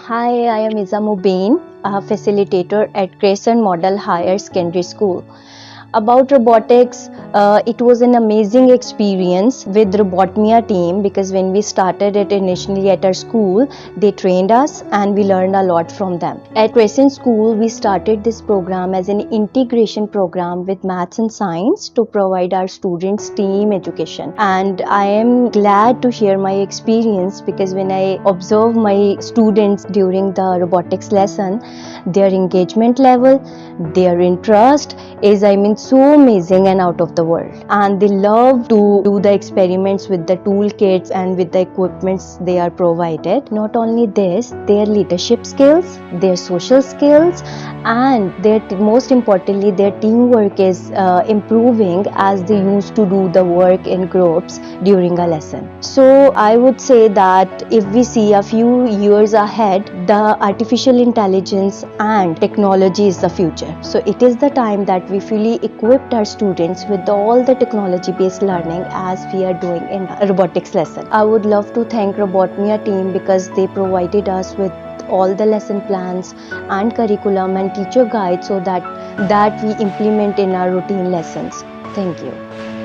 Hi, I am Izza Mobeen, a facilitator at Crescent Model Higher Secondary School. About robotics, it was an amazing experience with Robotmea team because when we started it initially at our school, they trained us and we learned a lot from them. At Crescent School, we started this program as an integration program with maths and science to provide our students STEAM education. And I am glad to share my experience because when I observe my students during the robotics lesson, their engagement level, their interest is so amazing and out of the world, and they love to do the experiments with the toolkits and with the equipments they are provided. Not only this, their leadership skills, their social skills, and their most importantly their teamwork is improving as they used to do the work in groups during a lesson. So I would say that if we see a few years ahead, the artificial intelligence and technology is the future. So it is the time that we fully equipped our students with all the technology based learning as we are doing in a robotics lesson. I would love to thank Robotmea team because they provided us with all the lesson plans and curriculum and teacher guides so that we implement in our routine lessons. Thank you.